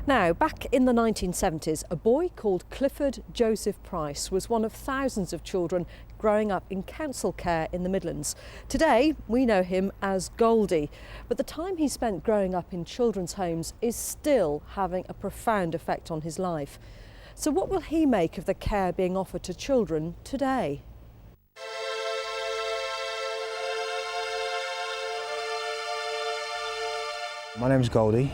Now, back in the 1970s, a boy called Clifford Joseph Price was one of thousands of children growing up in council care in the Midlands. Today, we know him as Goldie, but the time he spent growing up in children's homes is still having a profound effect on his life. So what will he make of the care being offered to children today? My name's Goldie,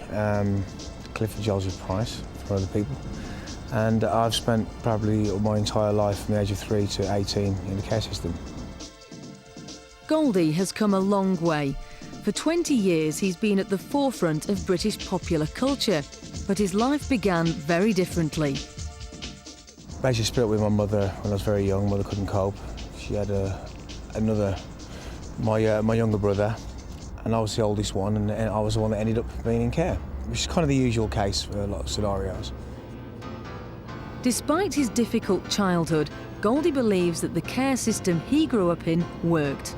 Clifford Joseph Price for other people, and I've spent probably my entire life from the age of 3 to 18 in the care system. Goldie has come a long way. For 20 years he's been at the forefront of British popular culture, but his life began very differently. Basically split up with my mother when I was very young. Mother couldn't cope. She had my younger brother, and I was the oldest one, and I was the one that ended up being in care, which is kind of the usual case for a lot of scenarios. Despite his difficult childhood, Goldie believes that the care system he grew up in worked.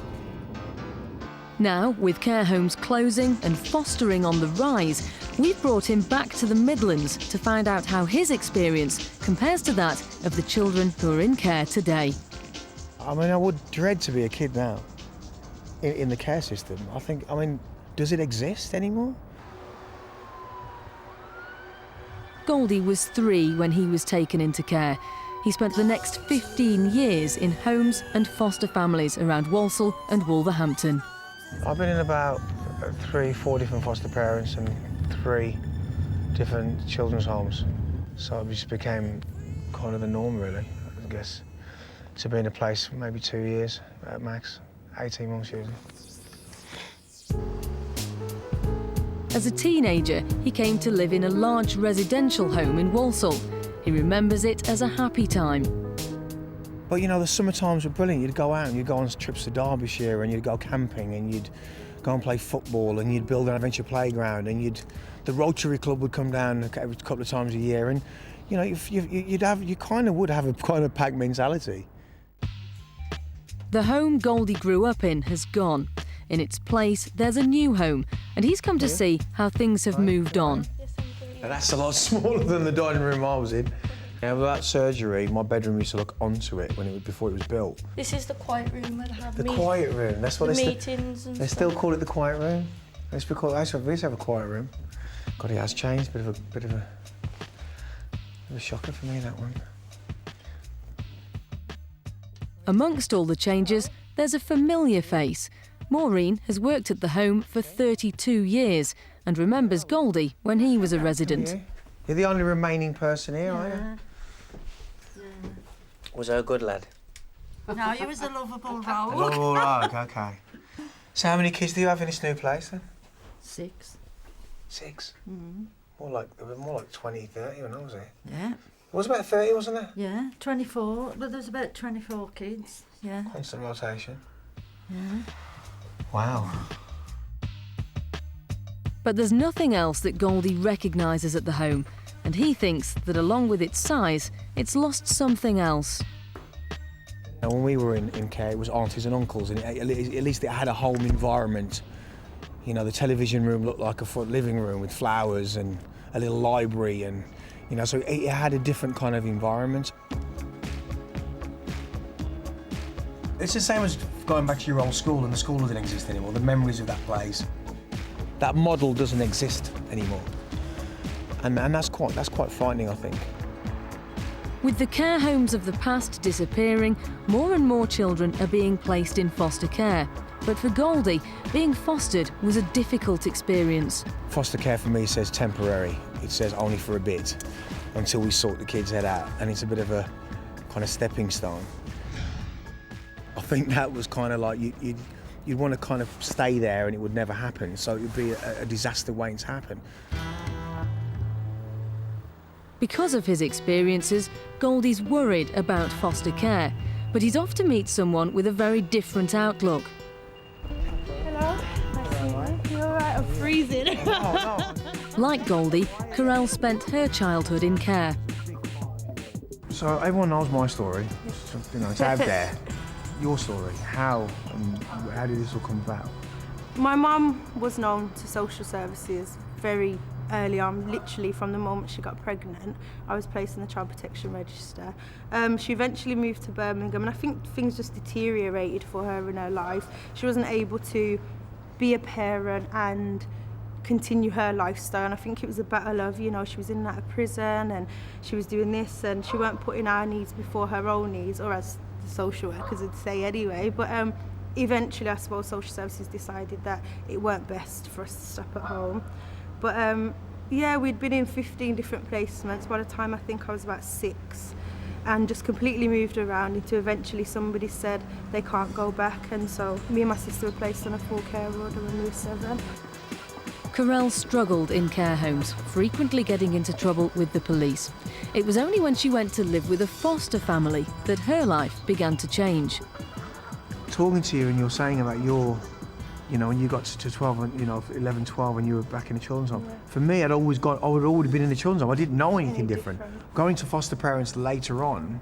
Now, with care homes closing and fostering on the rise, we've brought him back to the Midlands to find out how his experience compares to that of the children who are in care today. I mean, I would dread to be a kid now in the care system. I mean, does it exist anymore? Goldie was 3 when he was taken into care. He spent the next 15 years in homes and foster families around Walsall and Wolverhampton. I've been in about 3-4 different foster parents and 3 different children's homes. So it just became kind of the norm, really, I guess, to be in a place for maybe 2 years at max, 18 months usually. As a teenager, he came to live in a large residential home in Walsall. He remembers it as a happy time. But you know, the summer times were brilliant. You'd go out and you'd go on trips to Derbyshire and you'd go camping and you'd go and play football and you'd build an adventure playground and the Rotary Club would come down every couple of times a year, and you know, you kind of would have a kind of packed mentality. The home Goldie grew up in has gone. In its place, there's a new home, and he's come to see how things have moved on. Now, that's a lot smaller than the dining room I was in. Yeah, without surgery, my bedroom used to look onto it before it was built. This is the quiet room where they have the quiet room. That's what meetings and they still call it the quiet room. It's because we used to have a quiet room. God, it has changed. Bit of a shocker for me, that one. Amongst all the changes, there's a familiar face. Maureen has worked at the home for 32 years and remembers Goldie when he was a resident. You're the only remaining person here, aren't you? Yeah. Was I a good lad? No, you was a lovable rogue. A lovable rogue, OK. So how many kids do you have in this new place, then? 6. 6? Mm-hmm. There were more like 20, 30 when I was here. Yeah. It was about 30, wasn't there? Yeah, 24. Well, there's about 24 kids, yeah. Constant rotation. Yeah. Wow. But there's nothing else that Goldie recognises at the home, and he thinks that along with its size, it's lost something else. And when we were in care, it was aunties and uncles, and at least it had a home environment. You know, the television room looked like a front living room with flowers and a little library, and you know, so it had a different kind of environment. It's the same as going back to your old school, and the school doesn't exist anymore. The memories of that place, that model doesn't exist anymore, and that's quite frightening, I think. With the care homes of the past disappearing, more and more children are being placed in foster care. But for Goldie, being fostered was a difficult experience. Foster care for me says temporary. It says only for a bit, until we sort the kids' head out, and it's a bit of a kind of stepping stone. I think that was kind of like you'd want to kind of stay there and it would never happen, so it would be a disaster waiting to happen. Because of his experiences, Goldie's worried about foster care, but he's off to meet someone with a very different outlook. Hello, nice to meet you. You all right? I'm freezing. Oh, no. Like Goldie, Carell spent her childhood in care. So everyone knows my story. You know, it's out there. Your story. How did this all come about? My mum was known to social services, very early on, literally from the moment she got pregnant. I was placed in the child protection register. She eventually moved to Birmingham, and I think things just deteriorated for her in her life. She wasn't able to be a parent and continue her lifestyle, and I think it was a battle of, you know, she was in and out of prison and she was doing this, and she weren't putting our needs before her own needs, or as the social workers would say anyway. But eventually I suppose social services decided that it weren't best for us to stop at home. But yeah, we'd been in 15 different placements by the time I think I was about 6, and just completely moved around until eventually somebody said they can't go back, and so me and my sister were placed on a full care order when we were 7. Corelle struggled in care homes, frequently getting into trouble with the police. It was only when she went to live with a foster family that her life began to change. Talking to you and you're saying about your, you know, when you got to 12, and, you know, 11, 12, and you were back in the children's home. Yeah. For me, I would already been in the children's home. I didn't know anything different. Going to foster parents later on,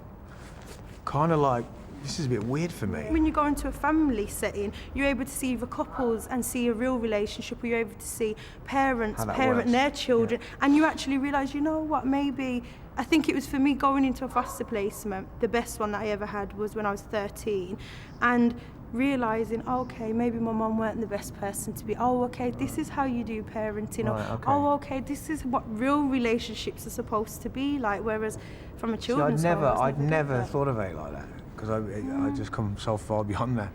kind of like, this is a bit weird for me. When you go into a family setting, you're able to see the couples and see a real relationship, where you're able to see parents parent their children, and you actually realise, you know what, maybe, I think it was for me going into a foster placement, the best one that I ever had was when I was 13, and realising, okay, maybe my mum weren't the best person to be. Oh, okay, this is how you do parenting. Right, okay. Oh, okay, this is what real relationships are supposed to be like. Whereas from a children's home, I'd never thought of it like that, because I just come so far beyond that.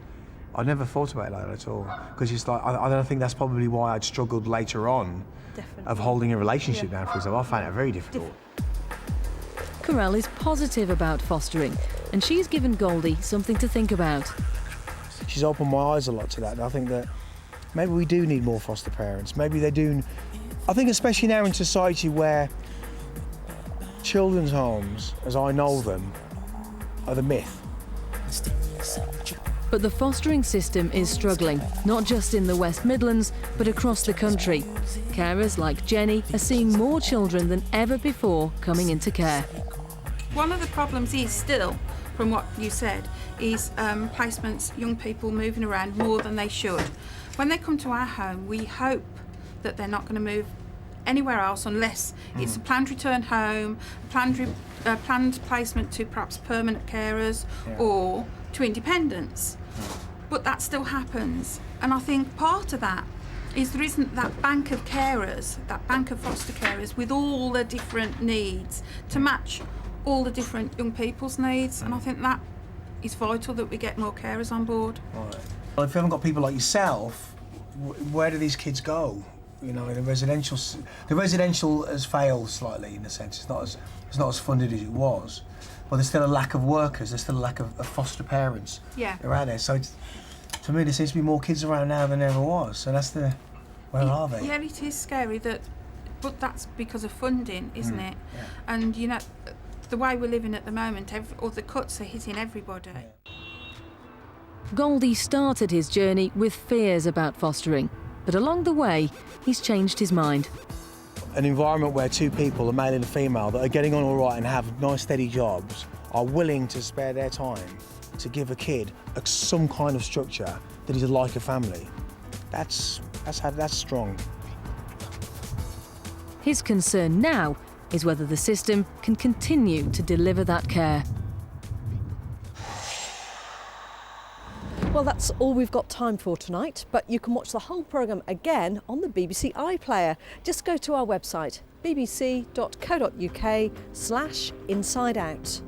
I never thought about it like that at all, because it's like, I don't think that's probably why I'd struggled later on. Definitely. Of holding a relationship down for example. I found it very difficult. Corelle is positive about fostering, and she's given Goldie something to think about. She's opened my eyes a lot to that, and I think that maybe we do need more foster parents. Maybe they do. I think especially now in society where children's homes, as I know them, are the myth. But the fostering system is struggling, not just in the West Midlands, but across the country. Carers like Jenny are seeing more children than ever before coming into care. One of the problems is still, from what you said, is placements, young people moving around more than they should. When they come to our home, we hope that they're not going to move anywhere else unless it's a planned return home, a planned placement to perhaps permanent carers or to independence. But that still happens, and I think part of that is there isn't that bank of carers, that bank of foster carers with all the different needs to match all the different young people's needs, and I think that is vital that we get more carers on board. Right. Well, if you haven't got people like yourself, where do these kids go? You know, the residential has failed slightly in a sense. It's not as funded as it was, but there's still a lack of workers. There's still a lack of foster parents around there. So to me, there seems to be more kids around now than there ever was. So that's where are they? Yeah, it is scary but that's because of funding, isn't it? Yeah. And you know, the way we're living at the moment, all the cuts are hitting everybody. Goldie started his journey with fears about fostering, but along the way, he's changed his mind. An environment where two people, a male and a female, that are getting on all right and have nice steady jobs, are willing to spare their time to give a kid some kind of structure that is like a family. That's strong. His concern now is whether the system can continue to deliver that care. Well, that's all we've got time for tonight, but you can watch the whole programme again on the BBC iPlayer. Just go to our website, bbc.co.uk/insideout.